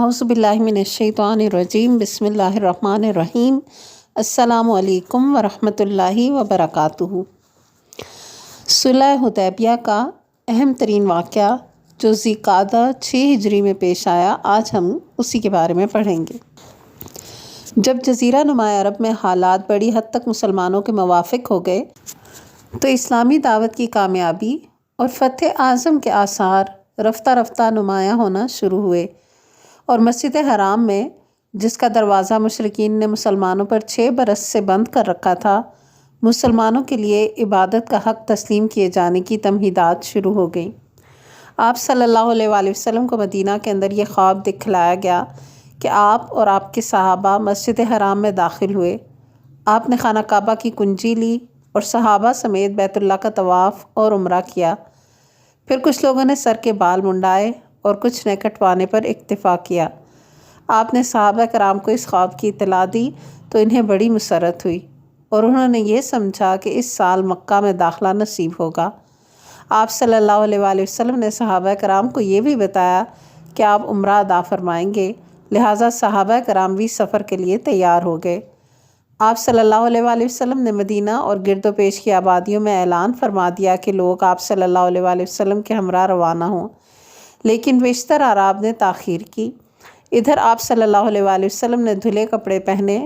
اعوذ باللہ من الشیطان الرجیم بسم اللہ الرحمن الرحیم السلام علیکم ورحمۃ اللہ وبرکاتہ۔ صلح حدیبیہ کا اہم ترین واقعہ جو ذی-قعدہ 6 ہجری میں پیش آیا، آج ہم اسی کے بارے میں پڑھیں گے۔ جب جزیرہ نما عرب میں حالات بڑی حد تک مسلمانوں کے موافق ہو گئے تو اسلامی دعوت کی کامیابی اور فتح اعظم کے آثار رفتہ رفتہ نمایاں ہونا شروع ہوئے، اور مسجد حرام میں جس کا دروازہ مشرکین نے مسلمانوں پر 6 برس سے بند کر رکھا تھا، مسلمانوں کے لیے عبادت کا حق تسلیم کیے جانے کی تمہیدات شروع ہو گئیں۔ آپ صلی اللہ علیہ وآلہ وسلم کو مدینہ کے اندر یہ خواب دکھلایا گیا کہ آپ اور آپ کے صحابہ مسجد حرام میں داخل ہوئے۔ آپ نے خانہ کعبہ کی کنجی لی اور صحابہ سمیت بیت اللہ کا طواف اور عمرہ کیا۔ پھر کچھ لوگوں نے سر کے بال منڈائے اور کچھ نے کٹوانے پر اکتفا کیا۔ آپ نے صحابہ کرام کو اس خواب کی اطلاع دی تو انہیں بڑی مسرت ہوئی، اور انہوں نے یہ سمجھا کہ اس سال مکہ میں داخلہ نصیب ہوگا۔ آپ صلی اللہ علیہ وآلہ وسلم نے صحابہ کرام کو یہ بھی بتایا کہ آپ عمرہ ادا فرمائیں گے، لہٰذا صحابہ کرام بھی سفر کے لیے تیار ہو گئے۔ آپ صلی اللہ علیہ وآلہ وسلم نے مدینہ اور گرد و پیش کی آبادیوں میں اعلان فرما دیا کہ لوگ آپ صلی اللہ علیہ وآلہ وسلم کے ہمراہ روانہ ہوں، لیکن بیشتر اعراب نے تاخیر کی۔ ادھر آپ صلی اللہ علیہ وآلہ وسلم نے دھلے کپڑے پہنے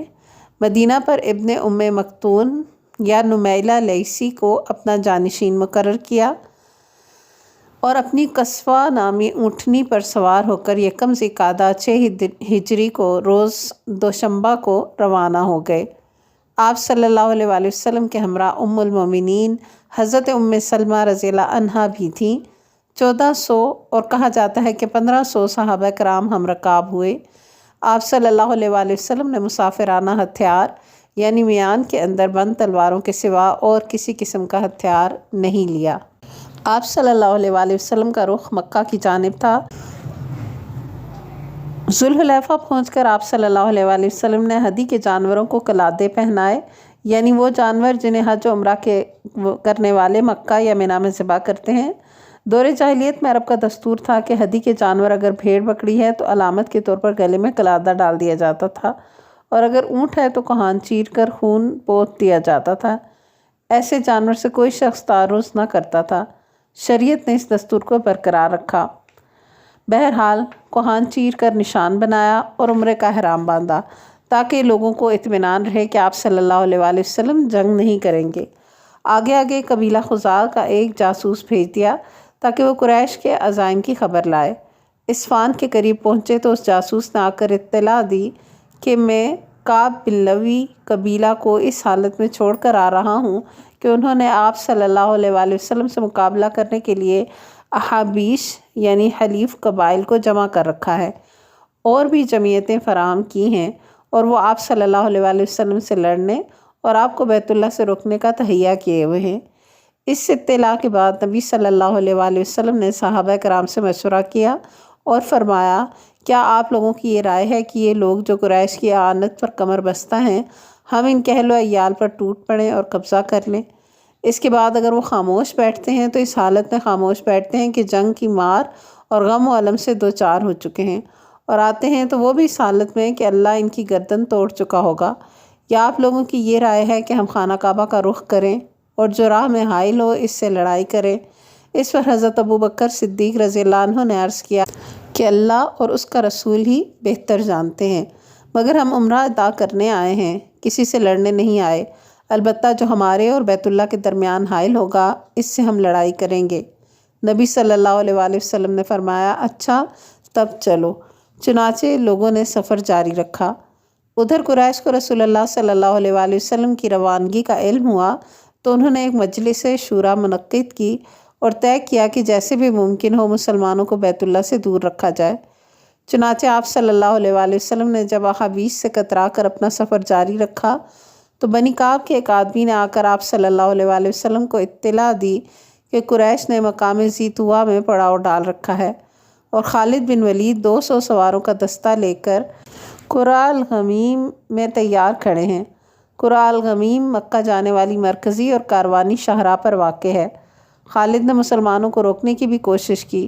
مدینہ پر ابن ام مکتوم یا نمیلہ لیثی کو اپنا جانشین مقرر کیا، اور اپنی قصوہ نامی اونٹنی پر سوار ہو کر یکم ذی-قعدہ 6 ہجری کو روز دوشنبہ کو روانہ ہو گئے۔ آپ صلی اللہ علیہ وآلہ وسلم کے ہمراہ ام المومنین حضرت ام سلمہ رضی اللہ عنہا بھی تھیں۔ 1400 اور کہا جاتا ہے کہ 1500 صحابہ کرام ہم رکاب ہوئے۔ آپ صلی اللہ علیہ وآلہ وسلم نے مسافرانہ ہتھیار یعنی میان کے اندر بند تلواروں کے سوا اور کسی قسم کا ہتھیار نہیں لیا۔ آپ صلی اللہ علیہ وآلہ وسلم کا رخ مکہ کی جانب تھا۔ ذوالحلیفہ پہنچ کر آپ صلی اللہ علیہ وآلہ وسلم نے ہدی کے جانوروں کو قلادے پہنائے، یعنی وہ جانور جنہیں حج و عمرہ کرنے والے مکہ یا منی میں ذبح کرتے ہیں۔ دور جاہلیت میں عرب کا دستور تھا کہ ہدی کے جانور اگر بھیڑ بکری ہے تو علامت کے طور پر گلے میں قلادہ ڈال دیا جاتا تھا، اور اگر اونٹ ہے تو کوہان چیر کر خون پوت دیا جاتا تھا۔ ایسے جانور سے کوئی شخص تعرض نہ کرتا تھا۔ شریعت نے اس دستور کو برقرار رکھا۔ بہرحال کوہان چیر کر نشان بنایا اور عمرے کا احرام باندھا، تاکہ لوگوں کو اطمینان رہے کہ آپ صلی اللہ علیہ وآلہ وسلم جنگ نہیں کریں گے۔ آگے آگے قبیلہ خزاع کا ایک جاسوس بھیج دیا تاکہ وہ قریش کے عزائم کی خبر لائے۔ اسفان کے قریب پہنچے تو اس جاسوس نے آ کر اطلاع دی کہ میں کعب بن لوی قبیلہ کو اس حالت میں چھوڑ کر آ رہا ہوں کہ انہوں نے آپ صلی اللہ علیہ وآلہ وسلم سے مقابلہ کرنے کے لیے احابیش یعنی حلیف قبائل کو جمع کر رکھا ہے، اور بھی جمعیتیں فراہم کی ہیں، اور وہ آپ صلی اللہ علیہ وآلہ وسلم سے لڑنے اور آپ کو بیت اللہ سے روکنے کا تہیہ کیے ہوئے ہیں۔ اس اطلاع کے بعد نبی صلی اللہ علیہ وآلہ وسلم نے صحابہ کرام سے مشورہ کیا اور فرمایا، کیا آپ لوگوں کی یہ رائے ہے کہ یہ لوگ جو قریش کی اعانت پر کمر بستہ ہیں، ہم ان کہل و عیال پر ٹوٹ پڑیں اور قبضہ کر لیں؟ اس کے بعد اگر وہ خاموش بیٹھتے ہیں تو اس حالت میں خاموش بیٹھتے ہیں کہ جنگ کی مار اور غم و الم سے دوچار ہو چکے ہیں، اور آتے ہیں تو وہ بھی اس حالت میں کہ اللہ ان کی گردن توڑ چکا ہوگا، یا آپ لوگوں کی یہ رائے ہے کہ ہم خانہ کعبہ کا رخ کریں اور جو راہ میں حائل ہو اس سے لڑائی کریں؟ اس پر حضرت ابوبکر صدیق رضی اللہ عنہ نے عرض کیا کہ اللہ اور اس کا رسول ہی بہتر جانتے ہیں، مگر ہم عمرہ ادا کرنے آئے ہیں، کسی سے لڑنے نہیں آئے، البتہ جو ہمارے اور بیت اللہ کے درمیان حائل ہوگا اس سے ہم لڑائی کریں گے۔ نبی صلی اللہ علیہ وآلہ وسلم نے فرمایا، اچھا تب چلو۔ چنانچہ لوگوں نے سفر جاری رکھا۔ ادھر قریش کو رسول اللہ صلی اللہ علیہ وآلہ وسلم کی روانگی کا علم ہوا تو انہوں نے ایک مجلس شورا منعقد کی اور طے کیا کہ جیسے بھی ممکن ہو مسلمانوں کو بیت اللہ سے دور رکھا جائے۔ چنانچہ آپ صلی اللہ علیہ وآلہ وسلم نے جب احابیش سے کترا کر اپنا سفر جاری رکھا تو بنی کعب کے ایک آدمی نے آ کر آپ صلی اللہ علیہ وآلہ وسلم کو اطلاع دی کہ قریش نے مقام ذی طویٰ میں پڑاؤ ڈال رکھا ہے، اور خالد بن ولید 200 سواروں کا دستہ لے کر قرہ الغمیم میں تیار کھڑے ہیں۔ قرہ الغمیم مکہ جانے والی مرکزی اور کاروانی شاہراہ پر واقع ہے۔ خالد نے مسلمانوں کو روکنے کی بھی کوشش کی،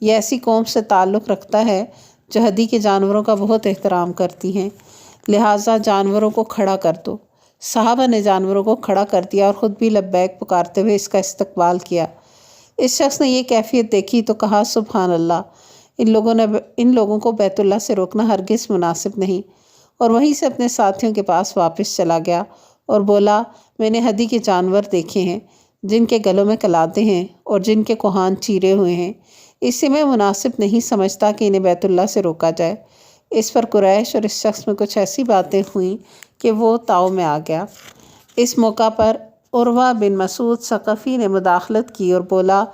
یہ ایسی قوم سے تعلق رکھتا ہے جو ہدی کے جانوروں کا بہت احترام کرتی ہیں، لہٰذا جانوروں کو کھڑا کر دو۔ صحابہ نے جانوروں کو کھڑا کر دیا اور خود بھی لبیک پکارتے ہوئے اس کا استقبال کیا۔ اس شخص نے یہ کیفیت دیکھی تو کہا سبحان اللہ، ان لوگوں کو بیت اللہ سے روکنا ہرگز مناسب نہیں، اور وہیں سے اپنے ساتھیوں کے پاس واپس چلا گیا اور بولا میں نے ہدی کے جانور دیکھے ہیں جن کے گلوں میں قلادیں ہیں اور جن کے کوہان چیرے ہوئے ہیں، اس سے میں مناسب نہیں سمجھتا کہ انہیں بیت اللہ سے روکا جائے۔ اس پر قریش اور اس شخص میں کچھ ایسی باتیں ہوئیں کہ وہ تاؤ میں آ گیا۔ اس موقع پر عروہ بن مسعود ثقفی نے مداخلت کی اور بولا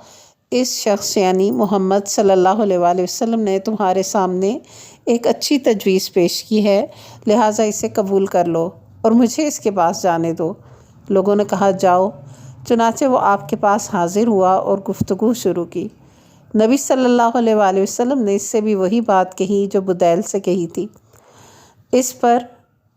اس شخص یعنی محمد صلی اللہ علیہ وآلہ وسلم نے تمہارے سامنے ایک اچھی تجویز پیش کی ہے، لہٰذا اسے قبول کر لو اور مجھے اس کے پاس جانے دو۔ لوگوں نے کہا جاؤ، چنانچہ وہ آپ کے پاس حاضر ہوا اور گفتگو شروع کی۔ نبی صلی اللہ علیہ وآلہ وسلم نے اس سے بھی وہی بات کہی جو بدیل سے کہی تھی۔ اس پر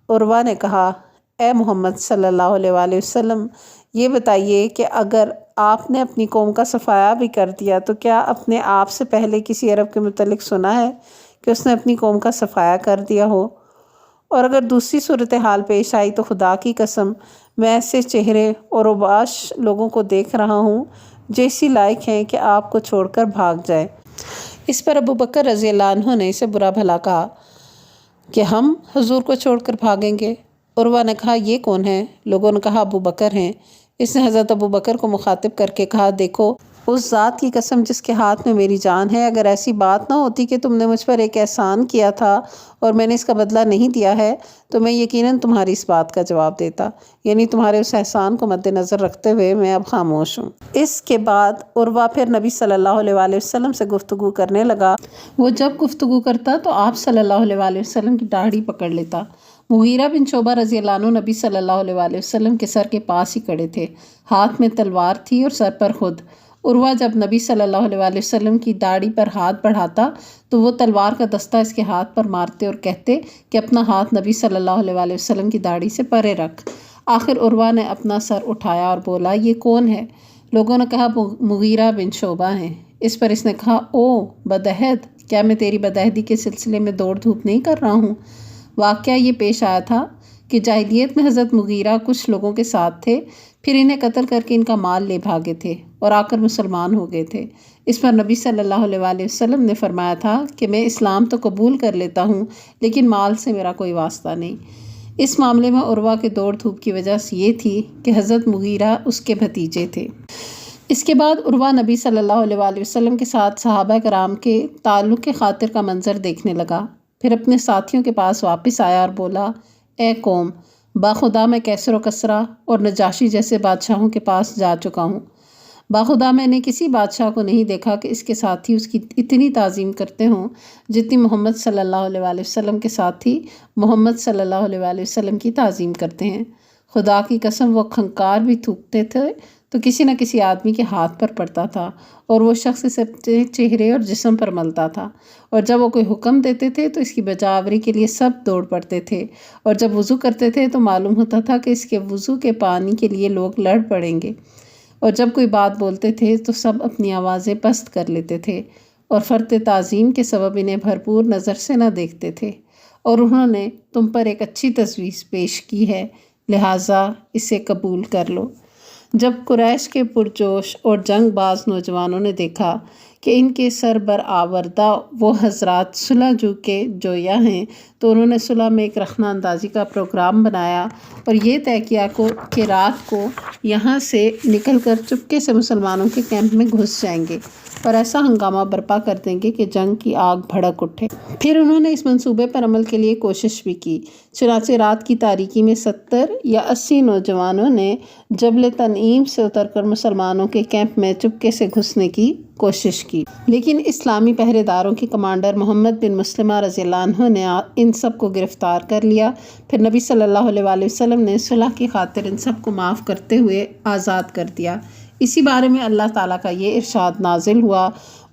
عروہ نے کہا اے محمد صلی اللہ علیہ وآلہ وسلم، یہ بتائیے کہ اگر آپ نے اپنی قوم کا صفایا بھی کر دیا تو کیا اپنے آپ سے پہلے کسی عرب کے متعلق سنا ہے کہ اس نے اپنی قوم کا صفایا کر دیا ہو؟ اور اگر دوسری صورتحال پیش آئی تو خدا کی قسم میں ایسے چہرے اور اوباش لوگوں کو دیکھ رہا ہوں جو اسی لائق ہیں کہ آپ کو چھوڑ کر بھاگ جائے۔ اس پر ابو بکر رضی اللہ عنہ نے اسے برا بھلا کہا کہ ہم حضور کو چھوڑ کر بھاگیں گے؟ عروہ نے کہا یہ کون ہے؟ لوگوں نے کہا ابو بکر ہیں۔ اس نے حضرت ابو بکر کو مخاطب کر کے کہا دیکھو اس ذات کی قسم جس کے ہاتھ میں میری جان ہے، اگر ایسی بات نہ ہوتی کہ تم نے مجھ پر ایک احسان کیا تھا اور میں نے اس کا بدلہ نہیں دیا ہے تو میں یقیناً تمہاری اس بات کا جواب دیتا، یعنی تمہارے اس احسان کو مد نظر رکھتے ہوئے میں اب خاموش ہوں۔ اس کے بعد عروہ پھر نبی صلی اللہ علیہ وآلہ وسلم سے گفتگو کرنے لگا۔ وہ جب گفتگو کرتا تو آپ صلی اللہ علیہ وآلہ وسلم کی داڑھی پکڑ لیتا۔ مغیرہ بن شعبہ رضی اللہ عنہ نبی صلی اللہ علیہ وآلہ وسلم کے سر کے پاس ہی کھڑے تھے، ہاتھ میں تلوار تھی اور سر پر خود۔ عروہ جب نبی صلی اللہ علیہ وآلہ وسلم کی داڑھی پر ہاتھ بڑھاتا تو وہ تلوار کا دستہ اس کے ہاتھ پر مارتے اور کہتے کہ اپنا ہاتھ نبی صلی اللہ علیہ وآلہ وسلم کی داڑھی سے پرے رکھ۔ آخر عروہ نے اپنا سر اٹھایا اور بولا یہ کون ہے؟ لوگوں نے کہا مغیرہ بن شعبہ ہیں۔ اس پر اس نے کہا او بدعہد، کیا میں تیری بدعہدی کے سلسلے میں دوڑ دھوپ نہیں کر رہا ہوں؟ واقعہ یہ پیش آیا تھا کہ جاہلیت میں حضرت مغیرہ کچھ لوگوں کے ساتھ تھے، پھر انہیں قتل کر کے ان کا مال لے بھاگے تھے اور آ کر مسلمان ہو گئے تھے۔ اس پر نبی صلی اللہ علیہ وآلہ وسلم نے فرمایا تھا کہ میں اسلام تو قبول کر لیتا ہوں لیکن مال سے میرا کوئی واسطہ نہیں۔ اس معاملے میں عروہ کے دوڑ دھوپ کی وجہ یہ تھی کہ حضرت مغیرہ اس کے بھتیجے تھے۔ اس کے بعد عروہ نبی صلی اللہ علیہ وآلہ وسلم کے ساتھ صحابہ کرام کے تعلق کے خاطر کا منظر دیکھنے لگا، پھر اپنے ساتھیوں کے پاس واپس آیا اور بولا اے قوم، باخدا میں کیسر و کسرا اور نجاشی جیسے بادشاہوں کے پاس جا چکا ہوں، باخدا میں نے کسی بادشاہ کو نہیں دیکھا کہ اس کے ساتھی اس کی اتنی تعظیم کرتے ہوں جتنی محمد صلی اللہ علیہ وآلہ وسلم کے ساتھی محمد صلی اللہ علیہ وآلہ وسلم کی تعظیم کرتے ہیں۔ خدا کی قسم وہ کھنکار بھی تھوکتے تھے تو کسی نہ کسی آدمی کے ہاتھ پر پڑتا تھا اور وہ شخص اسے اپنے چہرے اور جسم پر ملتا تھا، اور جب وہ کوئی حکم دیتے تھے تو اس کی بجاوری کے لیے سب دوڑ پڑتے تھے، اور جب وضو کرتے تھے تو معلوم ہوتا تھا کہ اس کے وضو کے پانی کے لیے لوگ لڑ پڑیں گے، اور جب کوئی بات بولتے تھے تو سب اپنی آوازیں پست کر لیتے تھے اور فرط تعظیم کے سبب انہیں بھرپور نظر سے نہ دیکھتے تھے، اور انہوں نے تم پر ایک اچھی تجویز پیش کی ہے، لہٰذا اسے قبول کر لو۔ جب قریش کے پرجوش اور جنگ باز نوجوانوں نے دیکھا کہ ان کے سربر آوردہ وہ حضرات صلح جو کے جویا ہیں تو انہوں نے صلح میں ایک رخنہ اندازی کا پروگرام بنایا اور یہ طے کیا کہ رات کو یہاں سے نکل کر چپکے سے مسلمانوں کے کیمپ میں گھس جائیں گے اور ایسا ہنگامہ برپا کر دیں گے کہ جنگ کی آگ بھڑک اٹھے۔ پھر انہوں نے اس منصوبے پر عمل کے لیے کوشش بھی کی، چنانچہ رات کی تاریکی میں 70 یا 80 نوجوانوں نے جبل تنعیم سے اتر کر مسلمانوں کے کیمپ میں چپکے سے گھسنے کی کوشش کی، لیکن اسلامی پہرے داروں کے کمانڈر محمد بن مسلمہ رضی اللہ عنہ نے ان سب کو گرفتار کر لیا۔ پھر نبی صلی اللہ علیہ وآلہ وسلم نے صلح کی خاطر ان سب کو معاف کرتے ہوئے آزاد کر دیا۔ اسی بارے میں اللہ تعالیٰ کا یہ ارشاد نازل ہوا